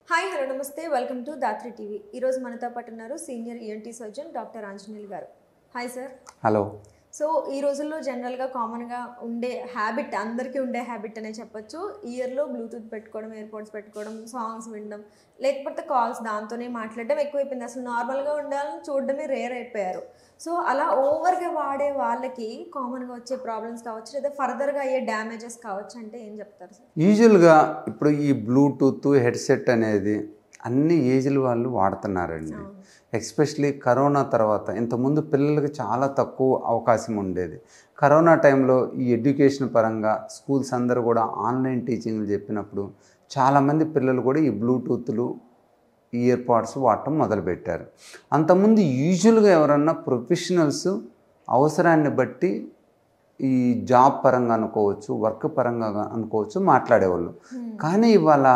Hi hello నమస్తే welcome to Dhatri TV. ఈరోజు మనతో పాటు ఉన్నారు senior ENT surgeon doctor Anjaneyulu గారు. Hi sir. హలో. సో ఈ రోజుల్లో జనరల్గా కామన్గా ఉండే హ్యాబిట్, అందరికీ ఉండే హ్యాబిట్ అనే చెప్పొచ్చు, ఇయర్లో బ్లూటూత్ పెట్టుకోవడం, ఇయర్పోడ్స్ పెట్టుకోవడం, సాంగ్స్ వినడం, లేకపోతే కాల్స్ దాంతోనే మాట్లాడడం ఎక్కువైపోయింది. అసలు నార్మల్గా ఉండాలని చూడడమే రేర్ అయిపోయారు. సో అలా ఓవర్గా వాడే వాళ్ళకి కామన్గా వచ్చే ప్రాబ్లమ్స్ కావచ్చు, లేదా ఫర్దర్గా అయ్యే డ్యామేజెస్ కావచ్చు అంటే ఏం చెప్తారు సార్? యూజువల్గా ఇప్పుడు ఈ బ్లూటూత్ హెడ్సెట్ అనేది అన్ని ఏజ్ల వాళ్ళు వాడుతున్నారండి. ఎస్పెషలీ కరోనా తర్వాత. ఇంతకుముందు పిల్లలకి చాలా తక్కువ అవకాశం ఉండేది. కరోనా టైంలో ఈ ఎడ్యుకేషన్ పరంగా స్కూల్స్ అందరూ కూడా ఆన్లైన్ టీచింగ్లు చెప్పినప్పుడు చాలామంది పిల్లలు కూడా ఈ బ్లూటూత్లు, ఇయర్ పాడ్స్ వాడటం మొదలుపెట్టారు. అంతకుముందు యూజువల్గా ఎవరన్నా ప్రొఫెషనల్స్ అవసరాన్ని బట్టి ఈ జాబ్ పరంగా అనుకోవచ్చు, వర్క్ పరంగా అనుకోవచ్చు మాట్లాడేవాళ్ళు. కానీ ఇవాళ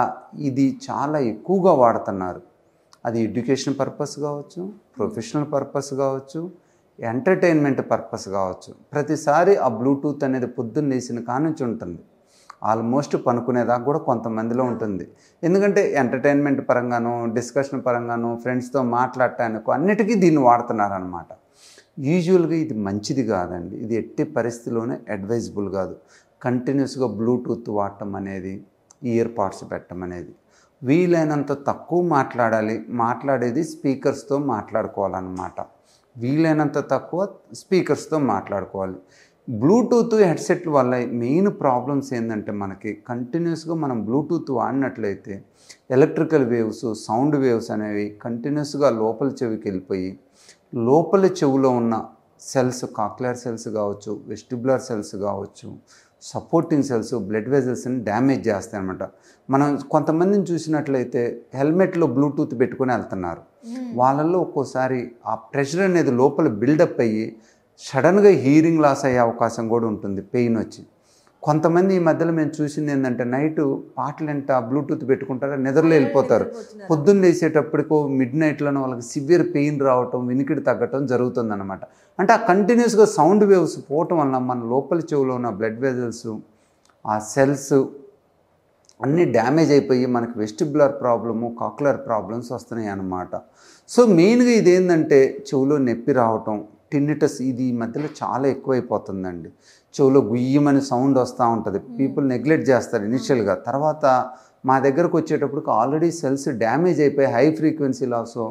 ఇది చాలా ఎక్కువగా వాడుతున్నారు. అది ఎడ్యుకేషన్ పర్పస్ కావచ్చు, ప్రొఫెషనల్ పర్పస్ కావచ్చు, ఎంటర్టైన్మెంట్ పర్పస్ కావచ్చు. ప్రతిసారి ఆ బ్లూటూత్ అనేది పొద్దున్న లేచిన కానుంచి ఉంటుంది. ఆల్మోస్ట్ పనుకునేదాకా కూడా కొంతమందిలో ఉంటుంది. ఎందుకంటే ఎంటర్టైన్మెంట్ పరంగాను, డిస్కషన్ పరంగాను, ఫ్రెండ్స్తో మాట్లాడటానికి అన్నిటికీ దీన్ని వాడుతున్నారనమాట. యూజువల్గా ఇది మంచిది కాదండి. ఇది ఎట్టి పరిస్థితిలోనే అడ్వైజబుల్ కాదు. కంటిన్యూస్గా బ్లూటూత్ వాడటం అనేది, ఇయర్ పాడ్స్ పెట్టడం అనేది వీలైనంత తక్కువ మాట్లాడాలి. మాట్లాడేది స్పీకర్స్తో మాట్లాడుకోవాలన్నమాట. వీలైనంత తక్కువ స్పీకర్స్తో మాట్లాడుకోవాలి. బ్లూటూత్ హెడ్సెట్ల వల్ల మెయిన్ ప్రాబ్లమ్స్ ఏంటంటే, మనకి కంటిన్యూస్గా మనం బ్లూటూత్ వాడినట్లయితే ఎలక్ట్రికల్ వేవ్స్, సౌండ్ వేవ్స్ అనేవి కంటిన్యూస్గా లోపల చెవికి వెళ్ళిపోయి లోపల చెవులో ఉన్న సెల్స్, కాక్లియర్ సెల్స్ కావచ్చు, వెస్టిబులర్ సెల్స్ కావచ్చు, సపోర్టింగ్ సెల్స్, బ్లడ్ వెజల్స్ని డ్యామేజ్ చేస్తాయి అన్నమాట. మనం కొంతమందిని చూసినట్లయితే హెల్మెట్లో బ్లూటూత్ పెట్టుకొని వెళ్తున్నారు. వాళ్ళల్లో ఒక్కోసారి ఆ ప్రెషర్ అనేది లోపల బిల్డప్ అయ్యి సడన్గా హీరింగ్ లాస్ అయ్యే అవకాశం కూడా ఉంటుంది, పెయిన్ వచ్చి. కొంతమంది ఈ మధ్యలో మేము చూసింది ఏంటంటే, నైట్ పాటలు ఎంత బ్లూటూత్ పెట్టుకుంటారో నిద్రలో వెళ్ళిపోతారు. పొద్దున్న లేచేటప్పటికో మిడ్ నైట్లోనూ వాళ్ళకి సివియర్ పెయిన్ రావటం, వినికిడి తగ్గటం జరుగుతుందన్నమాట. అంటే ఆ కంటిన్యూస్గా సౌండ్ వేవ్స్ పోవటం వల్ల మన లోపల చెవులో ఉన్న బ్లడ్ వెజల్స్, ఆ సెల్స్ అన్నీ డ్యామేజ్ అయిపోయి మనకి వెస్టిబులర్ ప్రాబ్లము, కాక్యులర్ ప్రాబ్లమ్స్ వస్తున్నాయి అన్నమాట. సో మెయిన్గా ఇది ఏంటంటే, చెవులో నొప్పి రావటం, టిన్నిటస్, ఇది ఈ మధ్యలో చాలా ఎక్కువైపోతుందండి. చెవులో గుయ్యమని సౌండ్ వస్తూ ఉంటుంది. పీపుల్ నెగ్లెక్ట్ చేస్తారు ఇనిషియల్గా. తర్వాత మా దగ్గరకు వచ్చేటప్పటికి ఆల్రెడీ సెల్స్ డ్యామేజ్ అయిపోయి హై ఫ్రీక్వెన్సీ లాసో,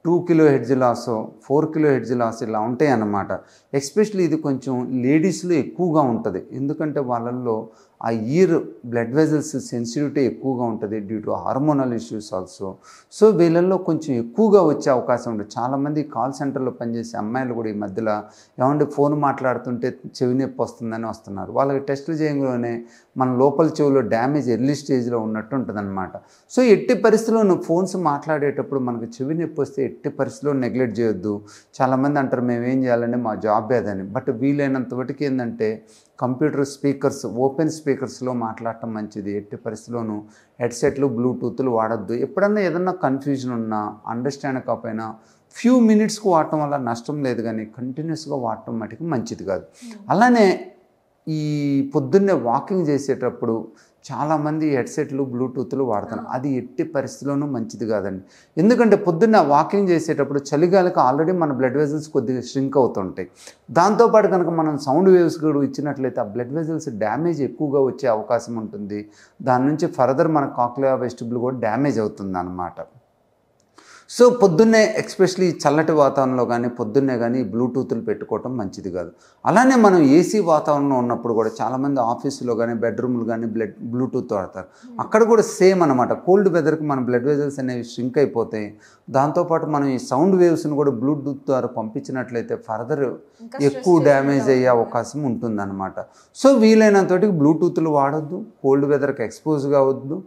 2 kHz లాసో, 4 kHz లాస్ ఇలా ఉంటాయి అన్నమాట. ఎస్పెషల్లీ ఇది కొంచెం లేడీస్లో ఎక్కువగా ఉంటుంది. ఎందుకంటే వాళ్ళల్లో ఆ ఇయర్ బ్లడ్ వెజల్స్ సెన్సిటివిటీ ఎక్కువగా ఉంటుంది due to hormonal issues also. So వీళ్ళల్లో కొంచెం ఎక్కువగా వచ్చే అవకాశం ఉంటుంది. చాలామంది కాల్ సెంటర్లో పనిచేసే అమ్మాయిలు కూడా ఈ మధ్యలో ఏమంటే ఫోన్ మాట్లాడుతుంటే చెవి నొప్పి వస్తుందని వస్తున్నారు. వాళ్ళకి టెస్టులు చేయగానే మన లోపల చెవిలో డ్యామేజ్ ఎర్లీ స్టేజ్లో ఉన్నట్టు ఉంటుంది అనమాట. సో ఎట్టి పరిస్థితుల్లో ఫోన్స్ మాట్లాడేటప్పుడు మనకు చెవి నొప్పి వస్తే ఎట్టి పరిస్థితిలో నెగ్లెక్ట్ చేయొద్దు. చాలామంది అంటారు మేము ఏం చేయాలంటే మా జాబ్ ఏదని. బట్ వీలైనంత వరకు ఏంటంటే కంప్యూటర్ స్పీకర్స్, ఓపెన్ స్పీకర్స్లో మాట్లాడటం మంచిది. ఎట్టి పరిస్థితిలోనూ హెడ్సెట్లు, బ్లూటూత్లు వాడద్దు. ఎప్పుడన్నా ఏదన్నా కన్ఫ్యూజన్ ఉన్నా, అండర్స్టాండ్ కాకపోయినా ఫ్యూ మినిట్స్కి వాడటం వల్ల నష్టం లేదు, కానీ కంటిన్యూస్గా వాడటం మటుకు మంచిది కాదు. అలానే ఈ పొద్దున్నే వాకింగ్ చేసేటప్పుడు చాలామంది హెడ్సెట్లు, బ్లూటూత్లు వాడుతున్నారు. అది ఎట్టి పరిస్థితిలోనూ మంచిది కాదండి. ఎందుకంటే పొద్దున్న వాకింగ్ చేసేటప్పుడు చలిగాలికి ఆల్రెడీ మన బ్లడ్ వెజల్స్ కొద్దిగా ష్రింక్ అవుతుంటాయి. దాంతోపాటు కనుక మనం సౌండ్ వేవ్స్ కూడా ఇచ్చినట్లయితే ఆ బ్లడ్ వెజల్స్ డ్యామేజ్ ఎక్కువగా వచ్చే అవకాశం ఉంటుంది. దాని నుంచి ఫర్దర్ మన కాక్లియర్ వెస్టిబుల్ కూడా డ్యామేజ్ అవుతుంది అన్నమాట. సో పొద్దున్నే ఎస్పెషలీ చల్లటి వాతావరణంలో కానీ పొద్దున్నే కానీ బ్లూటూత్లు పెట్టుకోవటం మంచిది కాదు. అలానే మనం ఏసీ వాతావరణంలో ఉన్నప్పుడు కూడా చాలామంది ఆఫీసులో కానీ బెడ్రూమ్లు కానీ బ్లూటూత్ వాడతారు. అక్కడ కూడా సేమ్ అనమాట. కోల్డ్ వెదర్కి మన బ్లడ్ వెజల్స్ అనేవి ష్రింక్ అయిపోతాయి. దాంతోపాటు మనం ఈ సౌండ్ వేవ్స్ని కూడా బ్లూటూత్ ద్వారా పంపించినట్లయితే ఫర్దర్ ఎక్కువ డ్యామేజ్ అయ్యే అవకాశం ఉంటుందన్నమాట. సో వీలైనంతటికి బ్లూటూత్లు వాడొద్దు. కోల్డ్ వెదర్కి ఎక్స్పోజ్ కావద్దు.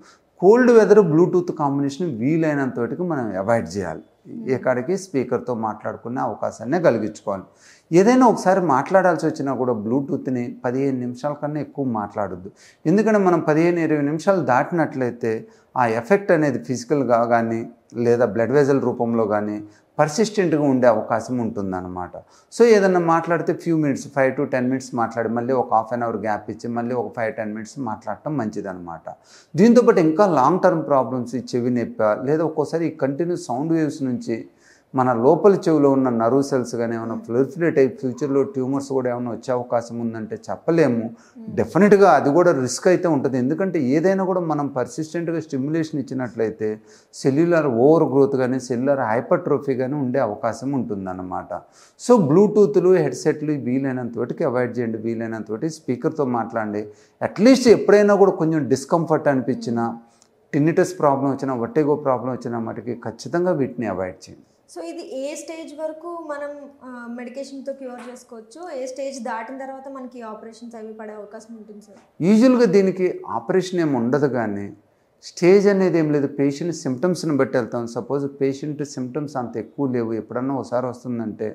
కోల్డ్ వెదర్ బ్లూటూత్ కాంబినేషన్ వీలైనంత వరకు మనం అవాయిడ్ చేయాలి. ఎక్కడికి స్పీకర్తో మాట్లాడుకునే అవకాశాన్ని కలిగించుకోవాలి. ఏదైనా ఒకసారి మాట్లాడాల్సి వచ్చినా కూడా బ్లూటూత్ని 15 నిమిషాల కన్నా ఎక్కువ మాట్లాడొద్దు. ఎందుకంటే మనం 15-20 నిమిషాలు దాటినట్లయితే ఆ ఎఫెక్ట్ అనేది ఫిజికల్గా కానీ లేదా బ్లడ్ వెజల్ రూపంలో కానీ పర్సిస్టెంట్గా ఉండే అవకాశం ఉంటుందన్నమాట. సో ఏదన్నా మాట్లాడితే ఫ్యూ మినిట్స్ 5 to 10 minutes మాట్లాడి మళ్ళీ ఒక హాఫ్ అన్ అవర్ గ్యాప్ ఇచ్చి మళ్ళీ ఒక 5-10 minutes మాట్లాడటం మంచిదన్నమాట. దీంతోపాటు ఇంకా లాంగ్ టర్మ్ ప్రాబ్లమ్స్, ఈ చెవి నొప్పి లేదా ఒక్కోసారి ఈ కంటిన్యూస్ సౌండ్ వేవ్స్ నుంచి మన లోపల చెవిలో ఉన్న నర్వ్ సెల్స్ కానీ ఏమైనా ప్రిలిఫరేట్ అయ్యి ఫ్యూచర్లో ట్యూమర్స్ కూడా ఏమైనా వచ్చే అవకాశం ఉందంటే చెప్పలేము. డెఫినెట్గా అది కూడా రిస్క్ అయితే ఉంటుంది. ఎందుకంటే ఏదైనా కూడా మనం పర్సిస్టెంట్గా స్టిమ్యులేషన్ ఇచ్చినట్లయితే సెల్యులర్ ఓవర్ గ్రోత్ కానీ సెల్యులర్ హైపర్ట్రోఫీ కానీ ఉండే అవకాశం ఉంటుందన్నమాట. సో బ్లూటూత్లు, హెడ్సెట్లు వీలైనంత వరకు అవాయిడ్ చేయండి. వీలైనంత వరకు స్పీకర్తో మాట్లాడండి. అట్లీస్ట్ ఎప్పుడైనా కూడా కొంచెం డిస్కంఫర్ట్ అనిపించినా, టిన్నిటస్ ప్రాబ్లం వచ్చినా, వర్టిగో ప్రాబ్లం వచ్చినా మటుకి ఖచ్చితంగా వీటిని అవాయిడ్ చేయండి. సో ఇది ఏ స్టేజ్ వరకు మనం మెడికేషన్తో క్యూర్ చేసుకోవచ్చు? ఏ స్టేజ్ దాటిన తర్వాత మనకి ఆపరేషన్స్ అవి పడే అవకాశం ఉంటుంది సార్? యూజువల్గా దీనికి ఆపరేషన్ ఏమి ఉండదు, కానీ స్టేజ్ అనేది ఏం లేదు. పేషెంట్ సిమ్టమ్స్ని బట్టి వెళ్తాం. సపోజ్ పేషెంట్ సిమ్టమ్స్ అంత ఎక్కువ లేవు, ఎప్పుడన్నా ఒకసారి వస్తుందంటే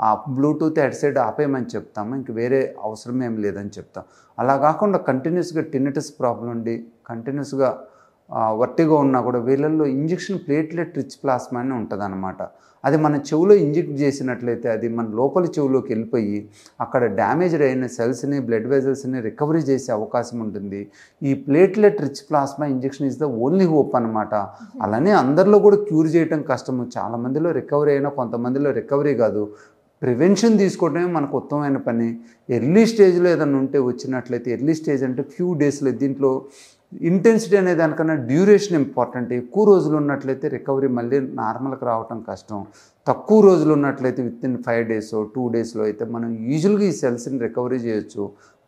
ఆ బ్లూటూత్ హెడ్సెట్ ఆపేయమని చెప్తాము, ఇంక వేరే అవసరం ఏం లేదని చెప్తాం. అలా కాకుండా కంటిన్యూస్గా టిన్నిటస్ ప్రాబ్లం ఉండి కంటిన్యూస్గా వర్టిగా ఉన్నా కూడా వీళ్ళల్లో ఇంజెక్షన్ ప్లేట్లెట్ రిచ్ ప్లాస్మా అని ఉంటుంది అనమాట. అది మన చెవులో ఇంజెక్ట్ చేసినట్లయితే అది మన లోపల చెవులోకి వెళ్ళిపోయి అక్కడ డ్యామేజ్డ్ అయిన సెల్స్ని, బ్లడ్ వెజల్స్ని రికవరీ చేసే అవకాశం ఉంటుంది. ఈ platelet rich plasma injection is the only hope అనమాట. అలానే అందరిలో కూడా క్యూర్ చేయడం కష్టము. చాలామందిలో రికవరీ అయినా కొంతమందిలో రికవరీ కాదు. ప్రివెన్షన్ తీసుకోవడమే మనకు ఉత్తమమైన పని. ఎర్లీ స్టేజ్లో ఏదైనా ఉంటే వచ్చినట్లయితే, ఎర్లీ స్టేజ్ అంటే ఫ్యూ డేస్లో, దీంట్లో ఇంటెన్సిటీ అనే దానికన్నా డ్యూరేషన్ ఇంపార్టెంట్. ఎక్కువ రోజులు ఉన్నట్లయితే రికవరీ మళ్ళీ నార్మల్కి రావటం కష్టం. తక్కువ రోజులు ఉన్నట్లయితే వితిన్ 5 days 2 daysలో అయితే మనం యూజువల్గా ఈ సెల్స్ని రికవరీ చేయొచ్చు,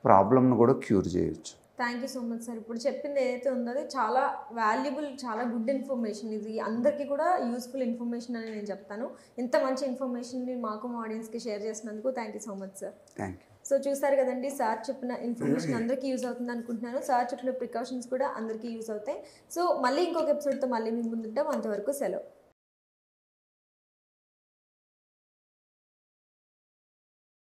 ప్రాబ్లమ్ను కూడా క్యూర్ చేయొచ్చు. Thank you so much sir. ఇప్పుడు చెప్పింది ఏదైతే ఉందో అది చాలా వాల్యుబుల్, చాలా గుడ్ ఇన్ఫర్మేషన్. ఇది అందరికీ కూడా యూస్ఫుల్ ఇన్ఫర్మేషన్ అని నేను చెప్తాను. ఇంత మంచి ఇన్ఫర్మేషన్ని మాకు మా ఆడియన్స్కి షేర్ చేసినందుకు thank you so much sir. Thank you. So చూసారు కదండి, సార్ చెప్పిన ఇన్ఫర్మేషన్ అందరికీ యూజ్ అవుతుంది అనుకుంటున్నాను. సార్ చెప్పిన ప్రికాషన్స్ కూడా అందరికీ యూజ్ అవుతాయి. సో మళ్ళీ ఇంకొక ఎపిసోడ్తో మళ్ళీ మీ ముందుంటాం. అంతవరకు సెలవు.